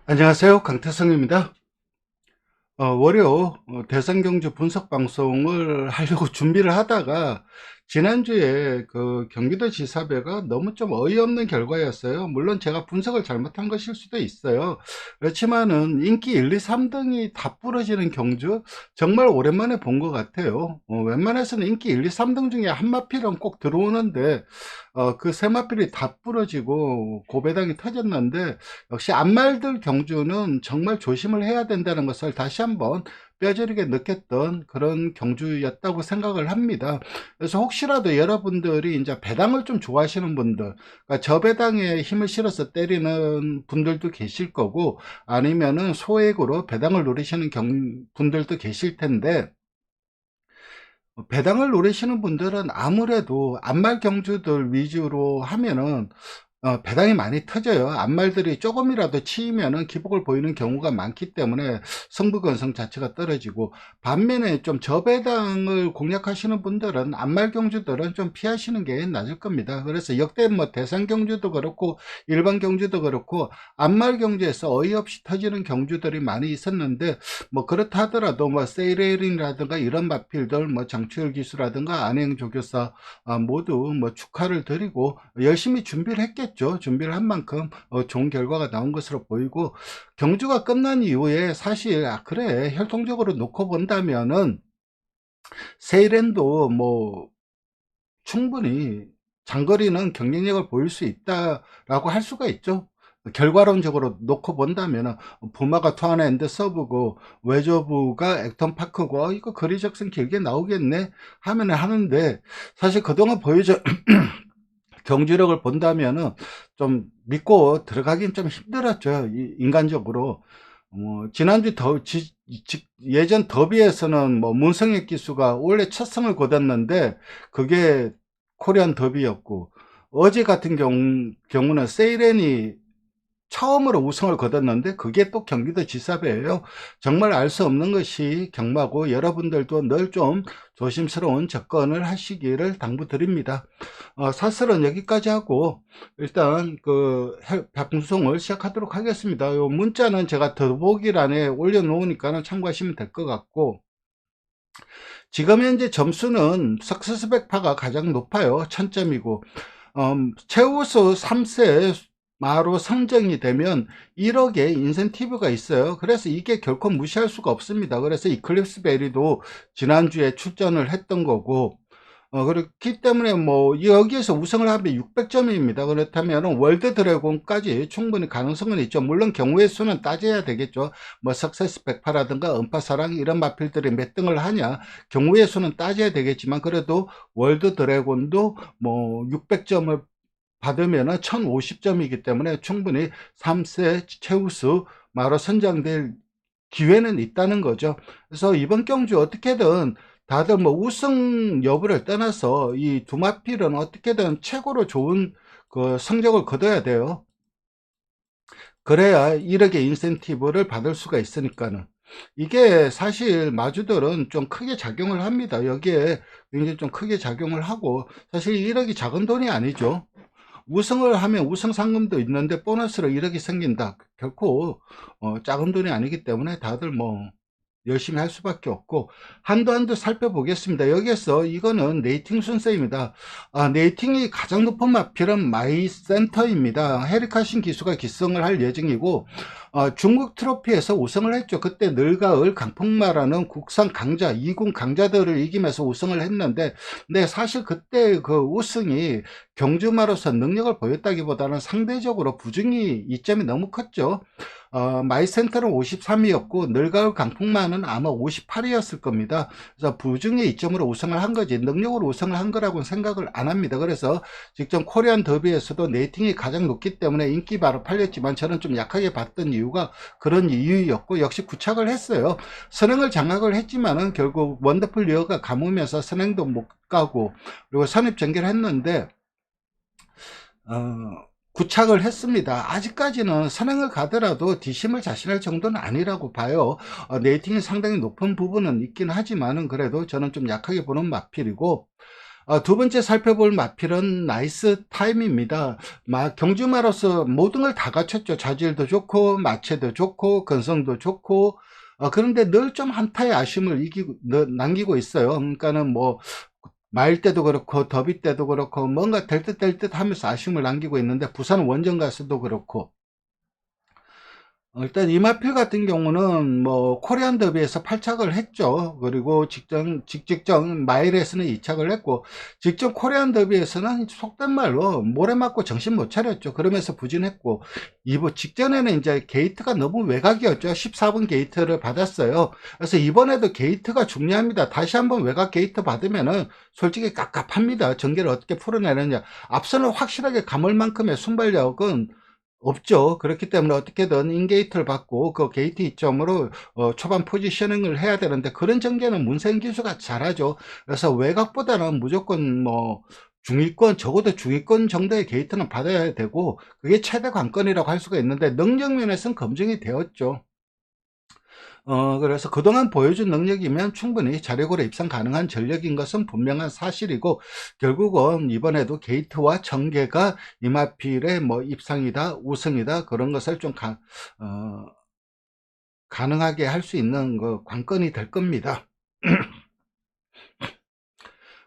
안녕하세요. 강태성입니다. 월요 대선경주 분석 방송을 하려고 준비를 하다가 지난주에 그 경기도 지사배가 너무 좀 어이없는 결과였어요. 물론 제가 분석을 잘못한 것일 수도 있어요. 그렇지만은 인기 1, 2, 3등이 다 부러지는 경주 정말 오랜만에 본 것 같아요. 웬만해서는 인기 1, 2, 3등 중에 한 마필은 꼭 들어오는데 그 세 마필이 다 부러지고 고배당이 터졌는데 역시 안말들 경주는 정말 조심을 해야 된다는 것을 다시 한번 뼈저리게 느꼈던 그런 경주였다고 생각을 합니다. 그래서 혹시라도 여러분들이 이제 배당을 좀 좋아하시는 분들, 그러니까 저배당에 힘을 실어서 때리는 분들도 계실 거고, 아니면은 소액으로 배당을 노리시는 분들도 계실 텐데, 배당을 노리시는 분들은 아무래도 안말 경주들 위주로 하면은 배당이 많이 터져요. 앞말들이 조금이라도 치이면은 기복을 보이는 경우가 많기 때문에 승부 건성 자체가 떨어지고, 반면에 좀 저배당을 공략하시는 분들은 앞말 경주들은 좀 피하시는 게 맞을 겁니다. 그래서 역대 뭐 대상 경주도 그렇고 일반 경주도 그렇고 앞말 경주에서 어이없이 터지는 경주들이 많이 있었는데, 뭐 그렇다 하더라도 뭐 세이레인이라든가 이런 마필들, 뭐 장추열 기수라든가 안행 조교사 모두 뭐 축하를 드리고 열심히 준비를 했겠죠. 준비를 한 만큼 좋은 결과가 나온 것으로 보이고, 경주가 끝난 이후에 사실 그래 혈통적으로 놓고 본다면은 세이렌도 뭐 충분히 장거리는 경쟁력을 보일 수 있다라고 할 수가 있죠. 결과론적으로 놓고 본다면 부마가 투아나 앤드 서브고 외저부가 액턴 파크고 이거 거리 적성 길게 나오겠네 하면 하는데, 사실 그동안 보여줘 경주력을 본다면은 좀 믿고 들어가긴 좀 힘들었죠. 인간적으로. 지난주 예전 더비에서는 뭐 문성혁 기수가 원래 첫 승을 거뒀는데 그게 코리안 더비였고, 어제 같은 경우는 세이렌이 처음으로 우승을 거뒀는데 그게 또 경기도 지사배예요. 정말 알 수 없는 것이 경마고, 여러분들도 늘 좀 조심스러운 접근을 하시기를 당부드립니다. 사설은 여기까지 하고 일단 그 방송을 시작하도록 하겠습니다. 요 문자는 제가 더보기란에 올려놓으니까 참고하시면 될 것 같고, 지금 현재 점수는 석세스백파가 가장 높아요. 1000점이고, 최우수 3세 마로 선정이 되면 1억의 인센티브가 있어요. 그래서 이게 결코 무시할 수가 없습니다. 그래서 이클립스 베리도 지난주에 출전을 했던 거고, 그렇기 때문에 뭐 여기에서 우승을 하면 600점입니다. 그렇다면 월드 드래곤까지 충분히 가능성은 있죠. 물론 경우의 수는 따져야 되겠죠. 뭐 석세스 백파라든가 음파사랑 이런 마필들이 몇 등을 하냐, 경우의 수는 따져야 되겠지만, 그래도 월드 드래곤도 뭐 600점을 받으면 1050점이기 때문에 충분히 3세 최우수 마로 선정될 기회는 있다는 거죠. 그래서 이번 경주 어떻게든 다들 뭐 우승 여부를 떠나서 이 두마필은 어떻게든 최고로 좋은 그 성적을 거둬야 돼요. 그래야 1억의 인센티브를 받을 수가 있으니까는. 이게 사실 마주들은 좀 크게 작용을 합니다. 여기에 굉장히 좀 크게 작용을 하고, 사실 1억이 작은 돈이 아니죠. 우승을 하면 우승 상금도 있는데 보너스로 1억이 생긴다. 결코 작은 돈이 아니기 때문에 다들 뭐 열심히 할 수밖에 없고, 한도 한도 살펴보겠습니다. 여기에서 이거는 네이팅 순서입니다. 네이팅이 가장 높은 마필은 마이센터입니다. 헤리카신 기수가 기승을 할 예정이고, 중국 트로피에서 우승을 했죠. 그때 늘가을 강풍마라는 국산 강자 2군 강자들을 이기면서 우승을 했는데, 근데 사실 그때 그 우승이 경주마로서 능력을 보였다기보다는 상대적으로 부중이 이점이 너무 컸죠. 마이센터는 53이었고 늘가을 강풍만은 아마 58이었을 겁니다. 그래서 부중의 이점으로 우승을 한 거지 능력으로 우승을 한 거라고는 생각을 안 합니다. 그래서 직전 코리안 더비에서도 레이팅이 가장 높기 때문에 인기 바로 팔렸지만, 저는 좀 약하게 봤던 이유가 그런 이유였고, 역시 구착을 했어요. 선행을 장악을 했지만은 결국 원더풀 리어가 감으면서 선행도 못 가고, 그리고 선입 전개를 했는데 구착을 했습니다. 아직까지는 선행을 가더라도 뒷심을 자신할 정도는 아니라고 봐요. 레이팅이 상당히 높은 부분은 있긴 하지만은 그래도 저는 좀 약하게 보는 마필이고, 두 번째 살펴볼 마필은 나이스 타임입니다. 경주마로서 모든 걸 다 갖췄죠. 자질도 좋고 마체도 좋고 건성도 좋고, 그런데 늘 좀 한타의 아쉬움을 남기고 있어요. 그러니까는 뭐 마일 때도 그렇고 더비 때도 그렇고 뭔가 될 듯 될 듯 하면서 아쉬움을 남기고 있는데, 부산 원정 가서도 그렇고. 일단 이마필 같은 경우는 뭐 코리안 더비에서 8착을 했죠. 그리고 직전 마일에서는 2착을 했고, 직전 코리안 더비에서는 속된 말로 모래 맞고 정신 못 차렸죠. 그러면서 부진했고, 이번 직전에는 이제 게이트가 너무 외곽이었죠. 14번 게이트를 받았어요. 그래서 이번에도 게이트가 중요합니다. 다시 한번 외곽 게이트 받으면은 솔직히 깝깝합니다. 전개를 어떻게 풀어내느냐. 앞서는 확실하게 감을 만큼의 순발력은 없죠. 그렇기 때문에 어떻게든 인게이트를 받고 그 게이트 이점으로 초반 포지셔닝을 해야 되는데, 그런 전개는 문세인 기수가 잘하죠. 그래서 외곽보다는 무조건 뭐 중위권, 적어도 중위권 정도의 게이트는 받아야 되고, 그게 최대 관건이라고 할 수가 있는데, 능력 면에서는 검증이 되었죠. 그래서 그동안 보여준 능력이면 충분히 자력으로 입상 가능한 전력인 것은 분명한 사실이고, 결국은 이번에도 게이트와 전개가 이마필의 뭐 입상이다, 우승이다, 그런 것을 좀 가능하게 할 수 있는 그 관건이 될 겁니다.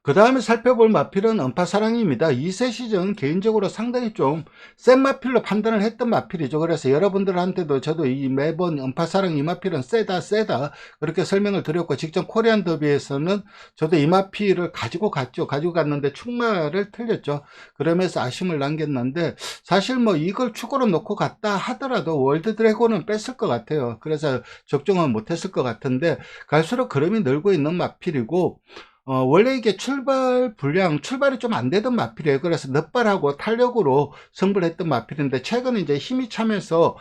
그 다음에 살펴볼 마필은 음파사랑입니다. 2세 시즌 개인적으로 상당히 좀 센 마필로 판단을 했던 마필이죠. 그래서 여러분들한테도 저도 이 매번 음파사랑 이 마필은 세다 그렇게 설명을 드렸고, 직전 코리안 더비에서는 저도 이 마필을 가지고 갔는데 충마를 틀렸죠. 그러면서 아쉬움을 남겼는데, 사실 뭐 이걸 축으로 놓고 갔다 하더라도 월드 드래곤은 뺐을 것 같아요. 그래서 적중은 못했을 것 같은데, 갈수록 그름이 늘고 있는 마필이고, 원래 이게 출발이 좀 안 되던 마필이에요. 그래서 넛발하고 탄력으로 승부를 했던 마필인데, 최근에 이제 힘이 차면서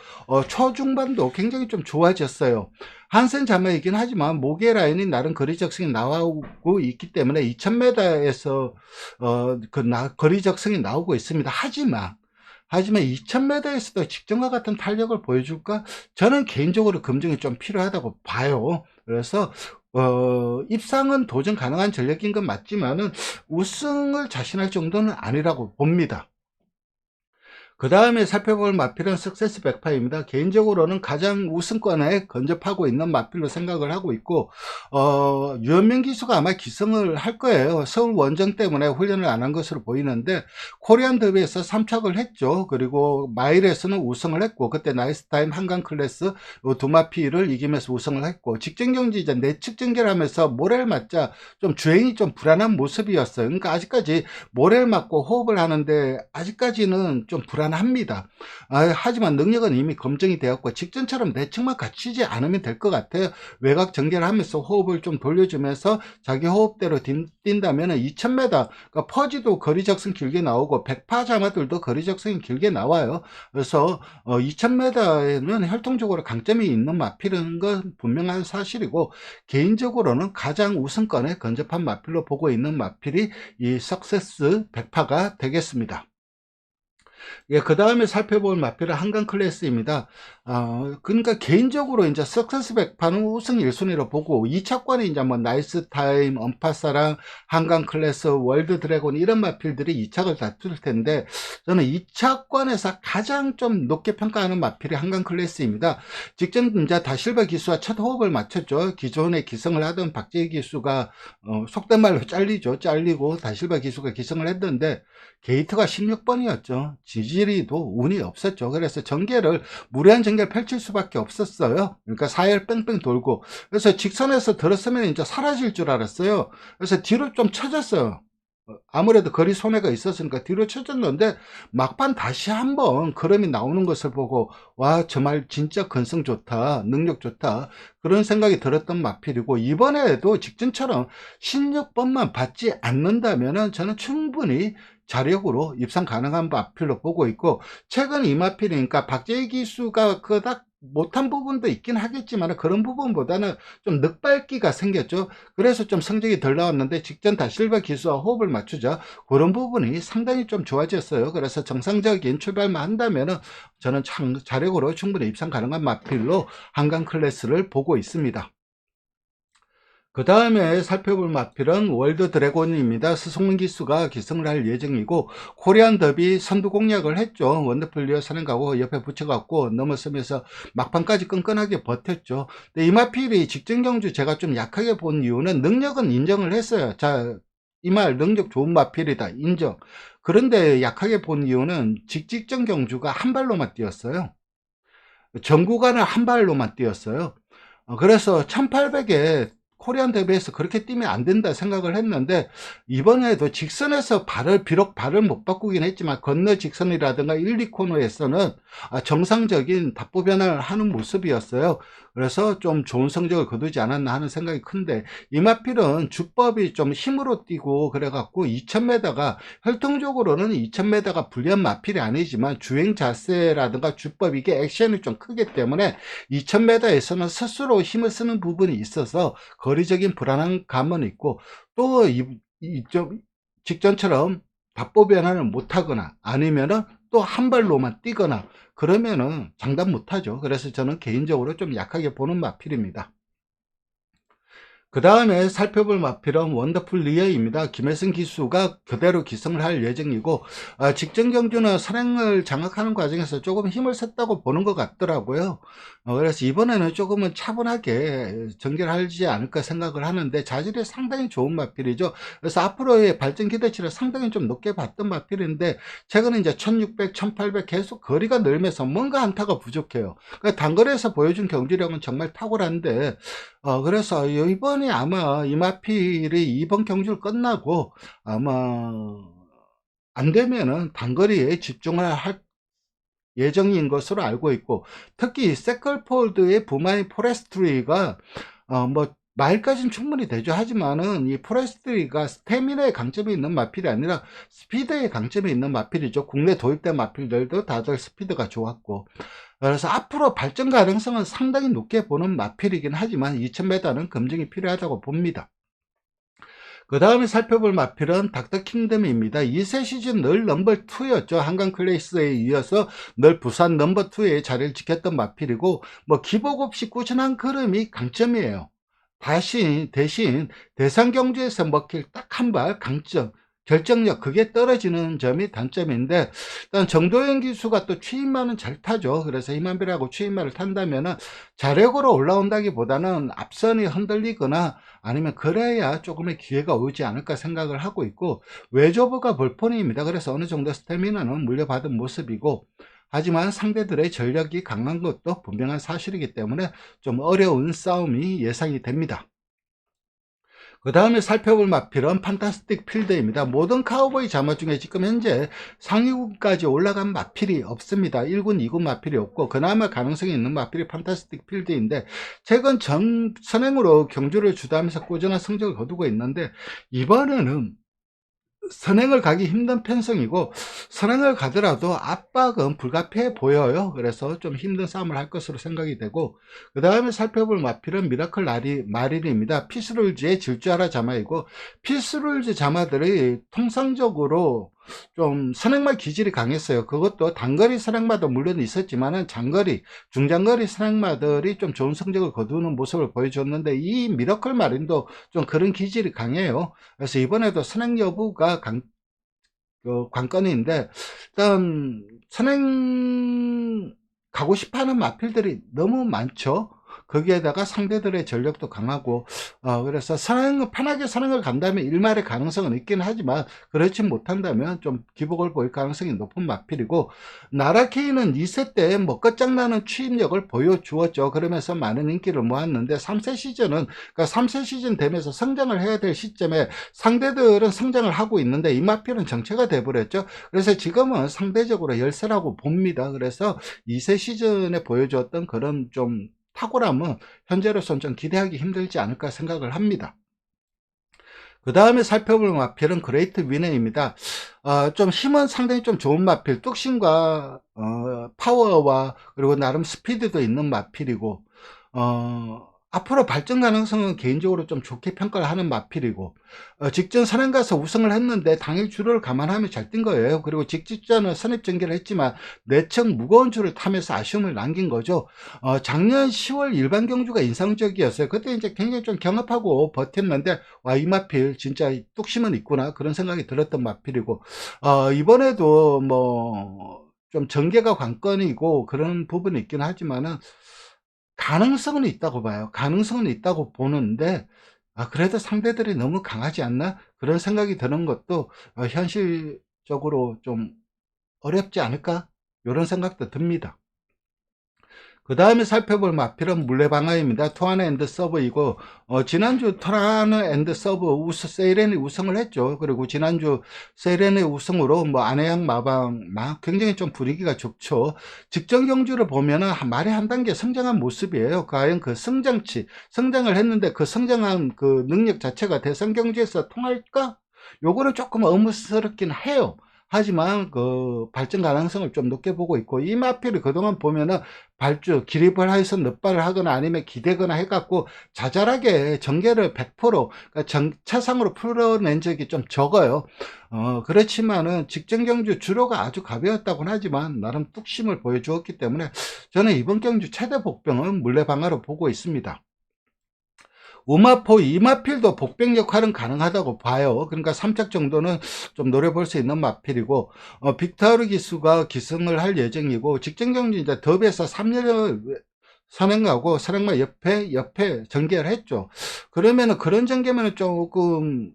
초중반도 굉장히 좀 좋아졌어요. 한센 자매이긴 하지만 모기의 라인이 나름 거리 적성이 나오고 있기 때문에 2000m에서 거리 적성이 나오고 있습니다. 하지만 2000m에서도 직전과 같은 탄력을 보여줄까? 저는 개인적으로 검증이 좀 필요하다고 봐요. 그래서 입상은 도전 가능한 전력인 건 맞지만은 우승을 자신할 정도는 아니라고 봅니다. 그 다음에 살펴볼 마필은 석세스 백파입니다. 개인적으로는 가장 우승권에 근접하고 있는 마필로 생각을 하고 있고, 유현명 기수가 아마 기승을 할 거예요. 서울 원정 때문에 훈련을 안 한 것으로 보이는데, 코리안 더비에서 3착을 했죠. 그리고 마일에서는 우승을 했고, 그때 나이스타임 한강 클래스 두 마필을 이기면서 우승을 했고, 직전 경기 이제 내측 전개를 하면서 모래를 맞자 좀 주행이 좀 불안한 모습이었어요. 그러니까 아직까지 모래를 맞고 호흡을 하는데 아직까지는 좀 불안합니다. 하지만 능력은 이미 검증이 되었고, 직전처럼 내측만 갖추지 않으면 될 것 같아요. 외곽 전개를 하면서 호흡을 좀 돌려주면서 자기 호흡대로 뛴다면 2000m, 그러니까 퍼지도 거리 적성 길게 나오고 100파 자마들도 거리 적성이 길게 나와요. 그래서 2000m에는 혈통적으로 강점이 있는 마필인 건 분명한 사실이고, 개인적으로는 가장 우승권에 근접한 마필로 보고 있는 마필이 이 석세스 100파가 되겠습니다. 예, 그 다음에 살펴볼 마필은 한강 클래스입니다. 그러니까 개인적으로 이제 석세스 백파는 우승 1순위로 보고, 2차권에 이제 뭐 나이스 타임, 언파사랑, 한강 클래스, 월드 드래곤 이런 마필들이 2착을 다툴 텐데, 저는 2차권에서 가장 좀 높게 평가하는 마필이 한강 클래스입니다. 직전 이제 다실바 기수와 첫 호흡을 맞췄죠. 기존에 기승을 하던 박재희 기수가 속된 말로 잘리고 다실바 기수가 기승을 했는데, 게이트가 16번이었죠. 지지리도 운이 없었죠. 그래서 무리한 전개를 펼칠 수밖에 없었어요. 그러니까 사열 뺑뺑 돌고, 그래서 직선에서 들었으면 이제 사라질 줄 알았어요. 그래서 뒤로 좀 쳐졌어요. 아무래도 거리 손해가 있었으니까 뒤로 쳐졌는데, 막판 다시 한번 걸음이 나오는 것을 보고, 와, 정말 진짜 근성 좋다, 능력 좋다, 그런 생각이 들었던 마필이고, 이번에도 직전처럼 16번만 받지 않는다면 저는 충분히 자력으로 입상 가능한 마필로 보고 있고, 최근 이 마필이니까 박재희 기수가 그닥 못한 부분도 있긴 하겠지만, 그런 부분보다는 좀 늑발기가 생겼죠. 그래서 좀 성적이 덜 나왔는데, 직전 다실바 기수와 호흡을 맞추자 그런 부분이 상당히 좀 좋아졌어요. 그래서 정상적인 출발만 한다면 저는 참 자력으로 충분히 입상 가능한 마필로 한강 클래스를 보고 있습니다. 그 다음에 살펴볼 마필은 월드 드래곤입니다. 스송문 기수가 기승을 할 예정이고, 코리안 더비 선두 공략을 했죠. 원더풀 리어 선행가고 옆에 붙여갖고 넘어서면서 막판까지 끈끈하게 버텼죠. 근데 이 마필이 직전 경주 제가 좀 약하게 본 이유는, 능력은 인정을 했어요. 자, 이 말 능력 좋은 마필이다 인정. 그런데 약하게 본 이유는 직전 경주가 한 발로만 뛰었어요. 전 구간을 한 발로만 뛰었어요. 그래서 1800에 코리안 대비해서 그렇게 뛰면 안 된다 생각을 했는데, 이번에도 직선에서 비록 발을 못 바꾸긴 했지만 건너 직선이라든가 1, 2코너에서는 정상적인 답보 변화를 하는 모습이었어요. 그래서 좀 좋은 성적을 거두지 않았나 하는 생각이 큰데, 이마필은 주법이 좀 힘으로 뛰고 그래갖고 2000m가 혈통적으로는 2000m가 불리한 마필이 아니지만 주행 자세라든가 주법, 이게 액션이 좀 크기 때문에 2000m에서는 스스로 힘을 쓰는 부분이 있어서 거리적인 불안한 감은 있고, 또 좀 직전처럼 답보 변환을 못하거나 아니면은 또 한 발로만 뛰거나 그러면은 장담 못하죠. 그래서 저는 개인적으로 좀 약하게 보는 마필입니다. 그 다음에 살펴볼 마필은 원더풀 리어입니다. 김혜승 기수가 그대로 기승을 할 예정이고, 직전 경주는 선행을 장악하는 과정에서 조금 힘을 썼다고 보는 것 같더라고요. 그래서 이번에는 조금은 차분하게 전개하지 않을까 생각을 하는데, 자질이 상당히 좋은 마필이죠. 그래서 앞으로의 발전 기대치를 상당히 좀 높게 봤던 마필인데, 최근에 이제 1600, 1800 계속 거리가 늘면서 뭔가 한타가 부족해요. 그러니까 단거리에서 보여준 경주력은 정말 탁월한데, 그래서 이번에 아마 이마필이 이번 경주를 끝나고 아마 안 되면은 단거리에 집중을 할 예정인 것으로 알고 있고, 특히 세컬폴드의 부마인 포레스트리가 뭐 마일까지는 충분히 되죠. 하지만은 이 포레스트리가 스태미나의 강점이 있는 마필이 아니라 스피드의 강점이 있는 마필이죠. 국내 도입된 마필들도 다들 스피드가 좋았고, 그래서 앞으로 발전 가능성은 상당히 높게 보는 마필이긴 하지만 2000m는 검증이 필요하다고 봅니다. 그 다음에 살펴볼 마필은 닥터 킹덤입니다. 2세 시즌 늘 넘버2였죠. 한강 클래스에 이어서 늘 부산 넘버2의 자리를 지켰던 마필이고, 뭐 기복 없이 꾸준한 걸음이 강점이에요. 대신 대상 경주에서 먹힐 딱 한 발 강점, 결정력, 그게 떨어지는 점이 단점인데, 일단 정도현 기수가 또 추임만은 잘 타죠. 그래서 힘한별하고 추임만을 탄다면은 자력으로 올라온다기보다는 앞선이 흔들리거나 아니면 그래야 조금의 기회가 오지 않을까 생각을 하고 있고, 외조부가 볼포니입니다. 그래서 어느 정도 스태미나는 물려받은 모습이고, 하지만 상대들의 전력이 강한 것도 분명한 사실이기 때문에 좀 어려운 싸움이 예상이 됩니다. 그 다음에 살펴볼 마필은 판타스틱 필드입니다. 모든 카우보이 자마 중에 지금 현재 상위군까지 올라간 마필이 없습니다. 1군, 2군 마필이 없고, 그나마 가능성이 있는 마필이 판타스틱 필드인데, 최근 선행으로 경주를 주도하면서 꾸준한 성적을 거두고 있는데, 이번에는 선행을 가기 힘든 편성이고, 선행을 가더라도 압박은 불가피해 보여요. 그래서 좀 힘든 싸움을 할 것으로 생각이 되고, 그 다음에 살펴볼 마필은 미라클 마릴입니다. 피스룰즈의 질주하라 자마이고, 피스룰즈 자마들이 통상적으로 좀 선행마 기질이 강했어요. 그것도 단거리 선행마도 물론 있었지만은 장거리, 중장거리 선행마들이 좀 좋은 성적을 거두는 모습을 보여줬는데, 이 미라클 마린도 좀 그런 기질이 강해요. 그래서 이번에도 선행 여부가 관건인데, 일단 선행 가고 싶어하는 마필들이 너무 많죠. 거기에다가 상대들의 전력도 강하고, 그래서 편하게 선행을 간다면 일말의 가능성은 있긴 하지만, 그렇지 못한다면 좀 기복을 보일 가능성이 높은 마필이고, 나라케이는 2세 때 뭐 끝장나는 추임력을 보여주었죠. 그러면서 많은 인기를 모았는데, 3세 시즌은, 그러니까 3세 시즌 되면서 성장을 해야 될 시점에 상대들은 성장을 하고 있는데 이 마필은 정체가 돼버렸죠. 그래서 지금은 상대적으로 열세라고 봅니다. 그래서 2세 시즌에 보여줬던 그런 좀 탁월함은 현재로서는 좀 기대하기 힘들지 않을까 생각을 합니다. 그 다음에 살펴볼 마필은 그레이트 위너입니다. 좀 힘은 상당히 좀 좋은 마필, 뚝심과 파워와 그리고 나름 스피드도 있는 마필이고, 앞으로 발전 가능성은 개인적으로 좀 좋게 평가를 하는 마필이고, 직전 선행 가서 우승을 했는데 당일 주로를 감안하면 잘 뛴 거예요. 그리고 직전은 선입 전개를 했지만 내척 무거운 줄을 타면서 아쉬움을 남긴 거죠. 작년 10월 일반 경주가 인상적이었어요. 그때 이제 굉장히 좀 경합하고 버텼는데, 와, 이 마필 진짜 뚝심은 있구나, 그런 생각이 들었던 마필이고, 이번에도 뭐 좀 전개가 관건이고 그런 부분이 있긴 하지만은 가능성은 있다고 봐요. 가능성은 있다고 보는데, 그래도 상대들이 너무 강하지 않나? 그런 생각이 드는 것도 현실적으로 좀 어렵지 않을까? 이런 생각도 듭니다. 그 다음에 살펴볼 마필은 물레방아입니다. 투아는 앤드 서브이고, 지난주 투아는 앤드 서브 세이렌이 우승을 했죠. 그리고 지난주 세이렌의 우승으로 뭐 안해양 마방 굉장히 좀 분위기가 좋죠. 직전 경주를 보면은 말이 한 단계 성장한 모습이에요. 과연 그 성장을 했는데 그 성장한 그 능력 자체가 대선 경주에서 통할까? 요거는 조금 의문스럽긴 해요. 하지만 그 발전 가능성을 좀 높게 보고 있고, 이 마필이 그동안 보면은 기립을 해서 늑발을 하거나 아니면 기대거나 해갖고 자잘하게 전개를 100% 그러니까 차상으로 풀어낸 적이 좀 적어요. 그렇지만은 직전 경주 주로가 아주 가벼웠다고는 하지만 나름 뚝심을 보여주었기 때문에 저는 이번 경주 최대 복병은 물레방아로 보고 있습니다. 우마포, 이마필도 복병 역할은 가능하다고 봐요. 그러니까 3착 정도는 좀 노려볼 수 있는 마필이고, 빅터르 기수가 기승을 할 예정이고, 직전 경기 이제 더비에서 3년 선행하고 선행마 옆에 전개를 했죠. 그러면은 그런 전개면은 조금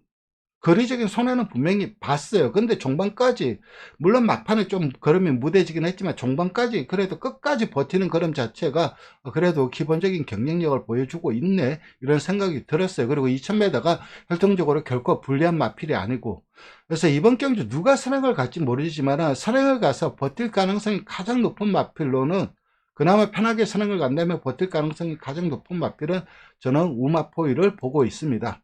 거리적인 손해는 분명히 봤어요. 근데 종반까지, 물론 막판에 좀 걸음이 무뎌지긴 했지만 종반까지 그래도 끝까지 버티는 걸음 자체가 그래도 기본적인 경쟁력을 보여주고 있네, 이런 생각이 들었어요. 그리고 2000m가 혈통적으로 결코 불리한 마필이 아니고, 그래서 이번 경주 누가 선행을 갈지 모르지만 선행을 가서 버틸 가능성이 가장 높은 마필로는, 그나마 편하게 선행을 간다면 버틸 가능성이 가장 높은 마필은 저는 우마포이를 보고 있습니다.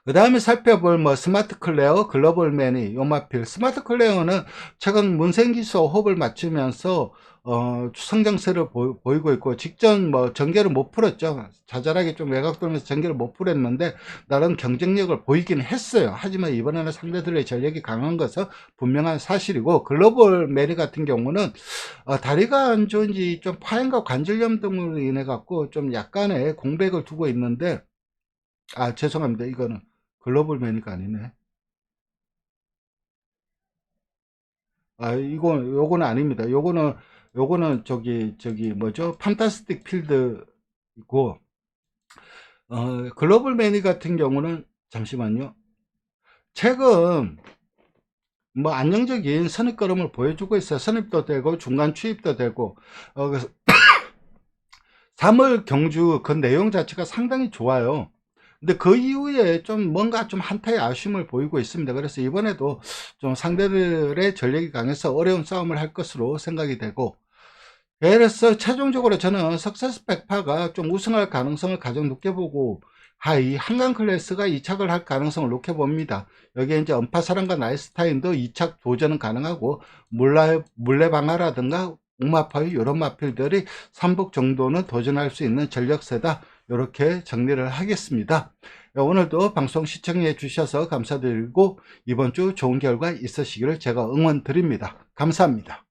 그 다음에 살펴볼 뭐 스마트 클레어, 글로벌맨이 요마필. 스마트 클레어는 최근 문생기수 호흡을 맞추면서 성장세를 보이고 있고, 직전 뭐 전개를 못 풀었죠. 자잘하게 좀 외곽 돌면서 전개를 못 풀었는데 나름 경쟁력을 보이긴 했어요. 하지만 이번에는 상대들의 전력이 강한 것은 분명한 사실이고, 글로벌맨이 같은 경우는 다리가 안 좋은지 좀 파행과 관절염 등으로 인해 갖고 좀 약간의 공백을 두고 있는데, 죄송합니다. 이거는 글로벌 매니가 아니네. 요거는 아닙니다. 요거는 저기 뭐죠? 판타스틱 필드이고, 글로벌 매니 같은 경우는, 잠시만요. 최근 뭐 안정적인 선입걸음을 보여주고 있어요. 선입도 되고 중간 추입도 되고, 그래서 3월 경주 그 내용 자체가 상당히 좋아요. 근데 그 이후에 좀 뭔가 좀 한타의 아쉬움을 보이고 있습니다. 그래서 이번에도 좀 상대들의 전력이 강해서 어려운 싸움을 할 것으로 생각이 되고, 그래서 최종적으로 저는 석세스 백파가 좀 우승할 가능성을 가장 높게 보고, 이 한강 클래스가 2착을 할 가능성을 높게 봅니다. 여기에 이제 언파사랑과 나이스타인도 2착 도전은 가능하고, 물레방아라든가 우마파이 이런 마필들이 3복 정도는 도전할 수 있는 전력세다, 이렇게 정리를 하겠습니다. 오늘도 방송 시청해 주셔서 감사드리고, 이번 주 좋은 결과 있으시기를 제가 응원 드립니다. 감사합니다.